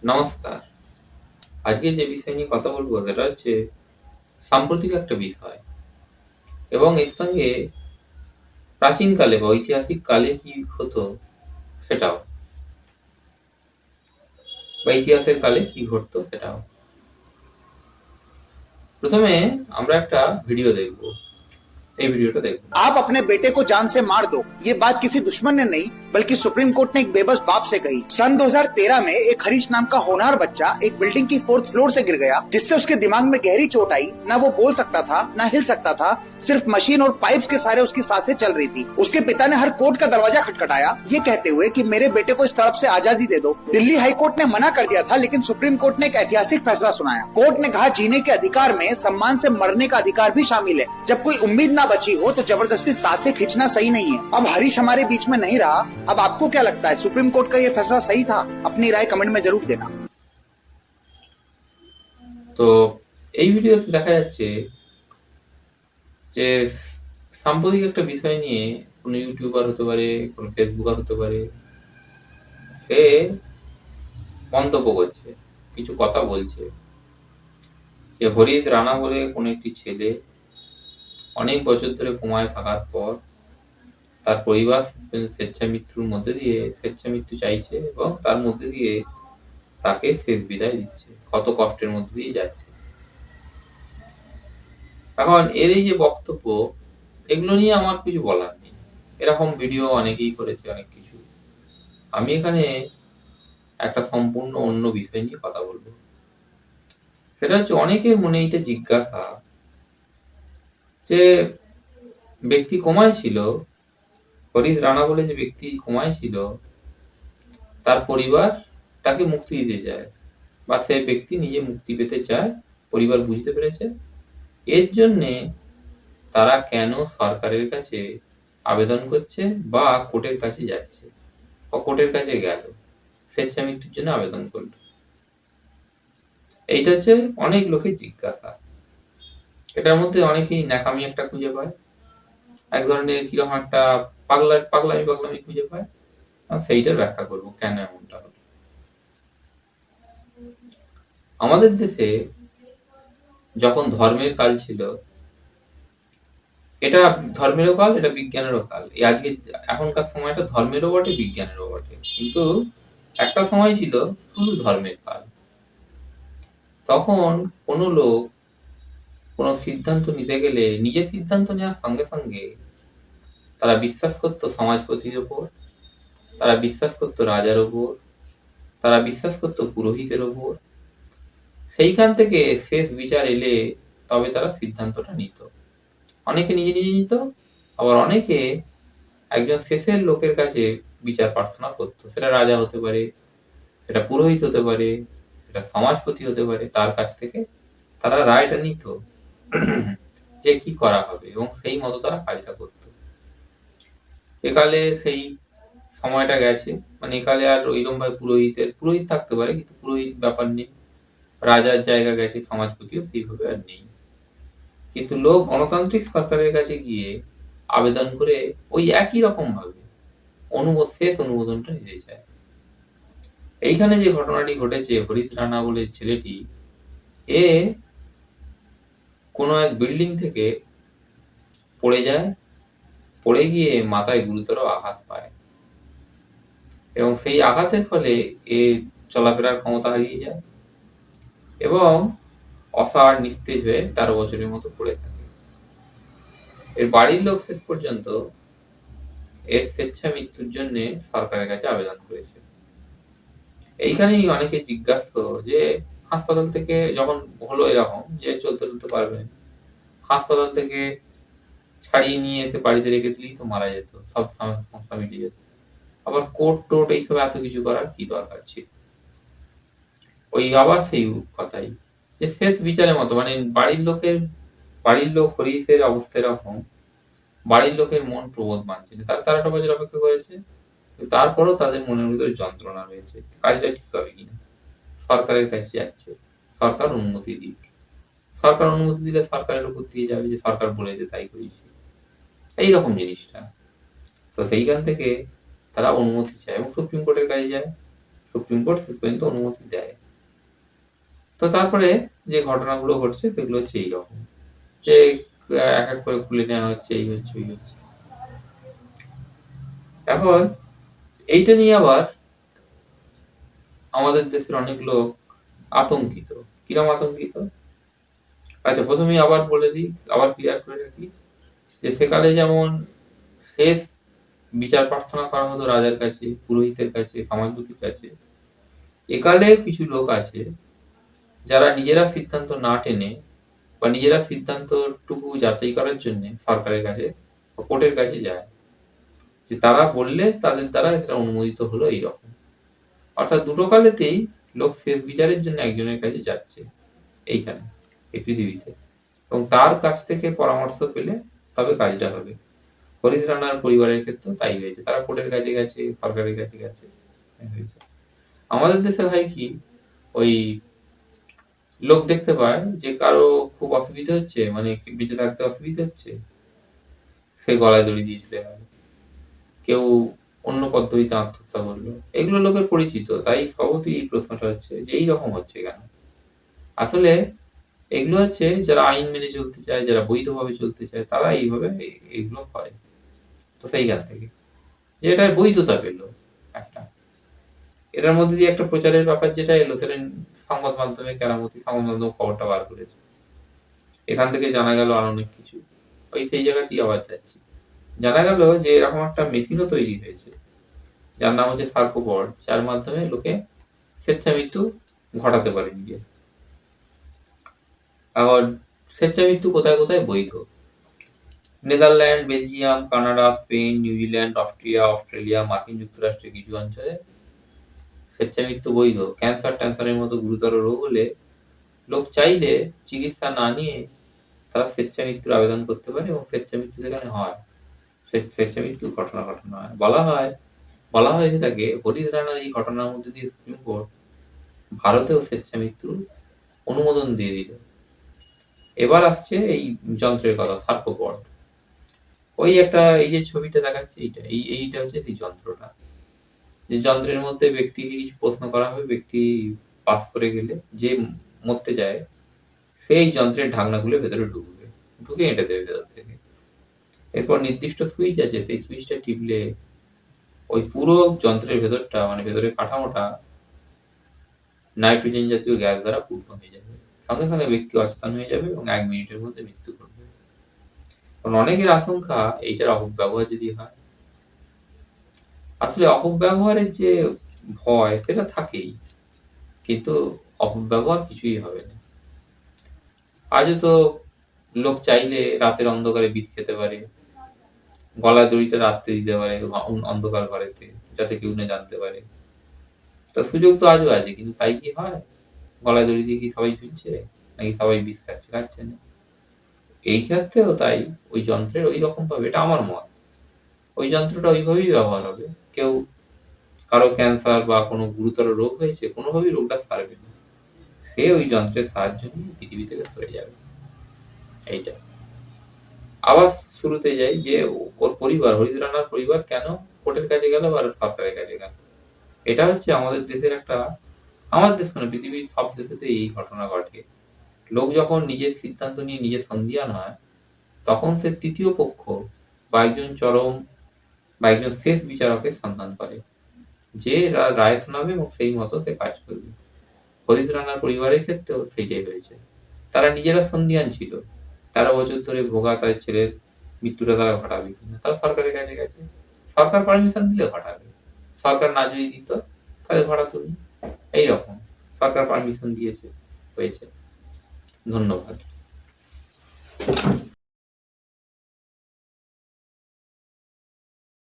নমস্কার। আজকে যে বিষয় নিয়ে কথা বলবো সেটা হচ্ছে সাম্প্রতিক একটা বিষয় এবং এর সঙ্গে প্রাচীনকালে বা ঐতিহাসিক কালে কি হতো সেটাও, বা ইতিহাসের কালে কি ঘটতো সেটাও। প্রথমে আমরা একটা ভিডিও দেখব। এই ভিডিওটা দেখব। आप अपने बेटे को जान से मार दो, ये बात किसी दुश्मन ने नहीं बल्कि सुप्रीम कोर्ट ने एक बेबस बाप से कही। सन 2013 में एक हरीश नाम का होनहार बच्चा एक बिल्डिंग की 4th फ्लोर से गिर गया, जिससे उसके दिमाग में गहरी चोट आई। ना वो बोल सकता था, ना हिल सकता था, सिर्फ मशीन और पाइप्स के सहारे उसकी सांसें चल रही थी। उसके पिता ने हर कोर्ट का दरवाजा खटखटाया, ये कहते हुए कि मेरे बेटे को इस तड़प से आजादी दे दो। दिल्ली हाई कोर्ट ने मना कर दिया था, लेकिन सुप्रीम कोर्ट ने एक ऐतिहासिक फैसला सुनाया। कोर्ट ने कहा जीने के अधिकार में सम्मान से मरने का अधिकार भी शामिल है। जब कोई उम्मीद ना बची हो तो जबरदस्ती सांसें खींचना सही नहीं है। अब हरीश हमारे बीच में नहीं रहा। अब आपको क्या लगता है, सुप्रीम कोर्ट का ये फैसला सही था? अपनी राय कमेंट में जरूर देना। তো এই ভিডিওতে দেখা যাচ্ছে যে সাম্প্রতিক একটা বিষয় নিয়ে কোনো ইউটিউবার হতে পারে, কোনো ফেসবুকার হতে পারে, সে মন্তব্য করছে, কিছু কথা বলছে যে হরিশ রানা বলে কোনো একটি ছেলে অনেক বছর ধরে কোমায় থাকার পর তার পরিবার স্বেচ্ছামৃত্যু চাইছে এবং তার মধ্যে দিয়ে তাকে শেষ বিদায় দিচ্ছে, কত কষ্টের মধ্যে দিয়ে যাচ্ছে। এখন এর এই যে বক্তব্য, এগুলো নিয়ে আমার কিছু বলার নেই। এরকম ভিডিও অনেকেই করেছে, অনেক কিছু। আমি এখানে একটা সম্পূর্ণ অন্য বিষয় নিয়ে কথা বলবো। সেটা হচ্ছে অনেকের মনে এটা জিজ্ঞাসা যে ব্যক্তি কোমায় ছিল, হরিশ রানা বলে যে ব্যক্তি কোমায় ছিল, তার পরিবার তাকে মুক্তি দিতে চায় বা সে ব্যক্তি নিজে মুক্তি পেতে চায়, পরিবার বুঝতে পেরেছে। এর জন্যে তারা কেন সরকারের কাছে আবেদন করছে বা কোর্টের কাছে যাচ্ছে বা কোর্টের কাছে গেল, স্বেচ্ছামৃত্যুর জন্য আবেদন করল। এইটা হচ্ছে অনেক লোকের জিজ্ঞাসা। এটার মধ্যে অনেকেই ন্যাকামি একটা খুঁজে পায়, এক ধরনের কিরকম একটা পাগলামি খুঁজে পায়। সেইটার ব্যাখ্যা করবো কেন এমনটা হলো। আমাদের দেশে যখন ধর্মের কাল ছিল, এটা ধর্মেরও কাল, এটা বিজ্ঞানেরও কাল। এই আজকে এখনকার সময়টা ধর্মেরও বটে, বিজ্ঞানেরও বটে, কিন্তু একটা সময় ছিল শুধু ধর্মের কাল। তখন কোনো লোক কোনো সিদ্ধান্ত নিতে গেলে নিজের সিদ্ধান্ত নেওয়ার সঙ্গে সঙ্গে তারা বিশ্বাস করতো সমাজপতির ওপর, তারা বিশ্বাস করতো রাজার ওপর, তারা বিশ্বাস করতো পুরোহিতের ওপর। সেইখান থেকে শেষ বিচার এলে তবে তারা সিদ্ধান্তটা নিত। অনেকে নিজে নিজে নিত, আবার অনেকে একজন শেষের লোকের কাছে বিচার প্রার্থনা করতো। সেটা রাজা হতে পারে, সেটা পুরোহিত হতে পারে, সেটা সমাজপতি হতে পারে। তার কাছ থেকে তারা রায়টা নিত যে কি করা হবে এবং সেই মতো তারা কাজটা করতো। একালে সেই সময়টা গেছে, মানে একালে আর ওইরকম ভাবে পুরোহিত থাকতে পারে, কিন্তু পুরোহিত ব্যাপার নেই। রাজার জায়গা গেছে, সমাজপতিও সেইভাবে আর নেই। কিন্তু লোক গণতান্ত্রিক সরকারের কাছে গিয়ে আবেদন করে ওই একই রকম ভাবে শেষ অনুমোদনটা নিতে চায়। এইখানে যে ঘটনাটি ঘটেছে, হরিশ রানা বলে ছেলেটি, এ কোনো এক বিল্ডিং থেকে পড়ে যায়, পড়ে গিয়ে মাথায় গুরুতর আঘাত পায় এবং সেই আঘাতের ফলে এ চলাফেরার ক্ষমতা হারিয়ে যায় এবং অসাড় নিস্তেজ হয়ে 13 বছরের মতো পড়ে থাকে। এর বাড়ির লোক শেষ পর্যন্ত এর স্বেচ্ছামৃত্যুর জন্য সরকারের কাছে আবেদন করেছে। এইখানেই অনেকে জিজ্ঞাসা যে হাসপাতাল থেকে যখন হলো এরকম যে চলতে পারবেন, হাসপাতাল থেকে ছাড়িয়ে নিয়ে এসে বাড়িতে রেখে দিলেই তো মারা যেত, সব সমস্যা মিটে যেত। আবার কোর্ট এইসব এত কিছু করার কি দরকার ছিল? ওই আবার সেই কথাই যে শেষ বিচারের মতো, মানে বাড়ির লোক হরিশের অবস্থা এরকম, বাড়ির লোকের মন প্রবোধ মানছে না। তারা 13টা বছর অপেক্ষা করেছে, তারপরেও তাদের মনের ভিতরে যন্ত্রণা রয়েছে, কাজটা ঠিক হবে কিনা। সরকারের কাছে যাচ্ছে, সরকার অনুমতি দিক। সরকার অনুমতি দিলে সরকারের উপর দিয়ে যাবে যে সরকার বলেছে তাই করেছি, এইরকম জিনিসটা। তো সেইখান থেকে তারা অনুমতি চায় এবং সুপ্রিম কোর্টের কাছে যায়। সুপ্রিম কোর্ট শেষ পর্যন্ত অনুমতি দেয়। তো তারপরে যে ঘটনাগুলো ঘটছে সেগুলো হচ্ছে এইরকম, যে এক এক করে খুলে নেওয়া হচ্ছে, এই হচ্ছে ওই হচ্ছে। এখন এইটা নিয়ে আবার আমাদের দেশের অনেক লোক আতঙ্কিত। কিরম আতঙ্কিত? আচ্ছা, প্রথমেই আবার বলে দিই, আবার ক্লিয়ার করে রাখি, যে সেকালে যেমন শেষ বিচার প্রার্থনা করা হতো রাজার কাছে, পুরোহিতের কাছে, সমাজপতির কাছে, একালে কিছু লোক আছে যারা নিজেরা সিদ্ধান্ত না টেনে বা নিজেরা সিদ্ধান্তটুকু যাচাই করার জন্য সরকারের কাছে বা কোর্টের কাছে যায়, যে তারা বললে তাদের দ্বারা এটা অনুমোদিত হলো, এইরকম। অর্থাৎ দুটো কালেতেই লোক শেষ বিচারের জন্য একজনের কাছে যাচ্ছে এইখানে, এই পৃথিবীতে, এবং তার কাছ থেকে পরামর্শ পেলে তবে কাজটা হবে। হরিশ রানার পরিবারের ক্ষেত্রেও তাই হয়েছে, তারা কোর্টের কাছে গেছে, সরকারের কাছে গেছে, হয়েছে। আমাদের দেশে হয় কি, ওই লোক দেখতে পায় যে কারো খুব অসুবিধা হচ্ছে, মানে বেঁচে থাকতে অসুবিধা হচ্ছে, সে গলায় দড়ি দিয়ে চলে গেল, কেউ অন্য পদ্ধতিতে আত্মহত্যা করলো, এগুলো লোকের পরিচিত। তাই স্বভাবতই এই প্রশ্নটা হচ্ছে যে এইরকম হচ্ছে কেন। আসলে এগুলো হচ্ছে যারা আইন মেনে চলতে চায়, যারা বৈধভাবে চলতে চায়, তারা এইভাবে এগুলো হয়। তো সেইখান থেকে যে এটার বৈধতা পেলো একটা, এটার মধ্যে দিয়ে একটা প্রচারের ব্যাপার যেটা এলো, সেটা সংবাদ মাধ্যমে, কেরামতি সংবাদ মাধ্যম খবরটা বার করেছে, এখান থেকে জানা গেল আর অনেক কিছু। ওই সেই জায়গাতেই আবার যাচ্ছি, জানা গেল যে এরকম একটা মেশিনও তৈরি হয়েছে যার নাম হচ্ছে সার্কোপড, যার মাধ্যমে লোকে স্বেচ্ছা মৃত্যু ঘটাতে পারে নিজে। এখন স্বেচ্ছা মৃত্যু কোথায় কোথায় বৈধ? Netherland, Belgium, Canada, Spain, New Zealand, Austria, Australia, মার্কিন যুক্তরাষ্ট্রের কিছু অঞ্চলে স্বেচ্ছা মৃত্যু বৈধ। ক্যান্সার ট্যান্সারের মতো গুরুতর রোগ হলে লোক চাইলে চিকিৎসা না নিয়ে তারা স্বেচ্ছা মৃত্যুর আবেদন করতে পারে, এবং স্বেচ্ছা মৃত্যু সেখানে হয়, স্বেচ্ছা মৃত্যুর ঘটনা ঘটানো হয়। বলা হয়েছে থাকে হরিশ রানার এই ঘটনার মধ্যে দিয়ে সুপ্রিম কোর্ট ভারতেও স্বেচ্ছা মৃত্যুর অনুমোদন দিয়ে দিল। এবার আসছে এই যন্ত্রের কথা, সার্কোপড। ওই একটা, এই যে ছবিটা দেখাচ্ছে, এইটা হচ্ছে এই যন্ত্রটা, যে যন্ত্রের মধ্যে ব্যক্তিকে কিছু প্রশ্ন করা হবে, ব্যক্তি পাস করে গেলে, যে মরতে যায়, সেই যন্ত্রের ঢাকনাগুলো ভেতরে ঢুকবে, ঢুকে এঁটে দেবে ভেতর থেকে। এরপর নির্দিষ্ট সুইচ আছে, সেই সুইচটা টিপলে ওই পুরো যন্ত্রের ভেতরটা, মানে ভেতরের কাঠামোটা নাইট্রোজেন জাতীয় গ্যাস দ্বারা পূর্ণ হয়ে যাবে, সঙ্গে সঙ্গে ব্যক্তি অচেতন হয়ে যাবে এবং 1 মিনিটের মধ্যে মৃত্যু ঘটবে। কারণ অনেকের আশঙ্কা এইটার অপব্যবহার যদি হয়। আসলে অপব্যবহারের যে ভয় সেটা থাকেই, কিন্তু অপব্যবহার কিছুই হবে না। আজও তো লোক চাইলে রাতের অন্ধকারে বিষ খেতে পারে, গলায় দড়িটা রাত্রে দিতে পারে অন্ধকার ঘরেতে, যাতে কেউ না জানতে পারে। তো সুযোগ তো আজও আছে, কিন্তু তাই কি হয়? গলায় দড়ি দিয়ে কি সবাই ঝুলছে, নাকি সবাই বিষ খাচ্ছে? খাচ্ছে না। এই ক্ষেত্রেও তাই ওই যন্ত্রের ওই রকম ভাবে, এটা আমার মত, ওই যন্ত্রটা ওইভাবেই ব্যবহার হবে। কেউ, কারো ক্যান্সার বা কোনো গুরুতর রোগ হয়েছে, কোনোভাবেই রোগটা সারবে না, সে ওই যন্ত্রের সাহায্য নিয়ে পৃথিবী থেকে সরে যাবে। এইটা আবার শুরুতে যাই, যে ওর পরিবার, হরিশ রানার পরিবার কেন কোর্টের কাছে গেল বা সরকারের কাছে গেল। এটা হচ্ছে আমাদের দেশের একটা, আমার দেশ কেন, পৃথিবীর সব দেশেতে এই ঘটনা ঘটে। লোক যখন নিজের সিদ্ধান্ত নিয়ে নিজের সন্দিহান হয়, তখন সে তৃতীয় পক্ষ বা একজন চরম বা একজন শেষ বিচারকের সন্ধান করে, যে রায় শোনাবে এবং সেই মতো সে কাজ করবে। হরিশ রানার পরিবারের ক্ষেত্রেও সেইটাই হয়েছে। তারা নিজেরা সন্দিহান ছিল 13 বছর ধরে ভোগা তার ছেলের মৃত্যুটা তারা ঘটাবে কিনা। তারা সরকারের কাছে গেছে, সরকার পারমিশন দিলে ঘটাবে, সরকার না যদি দিত তাহলে ঘটাতো না। এইরকম সরকার পারমিশন দিয়েছে, হয়েছে। ধন্যবাদ।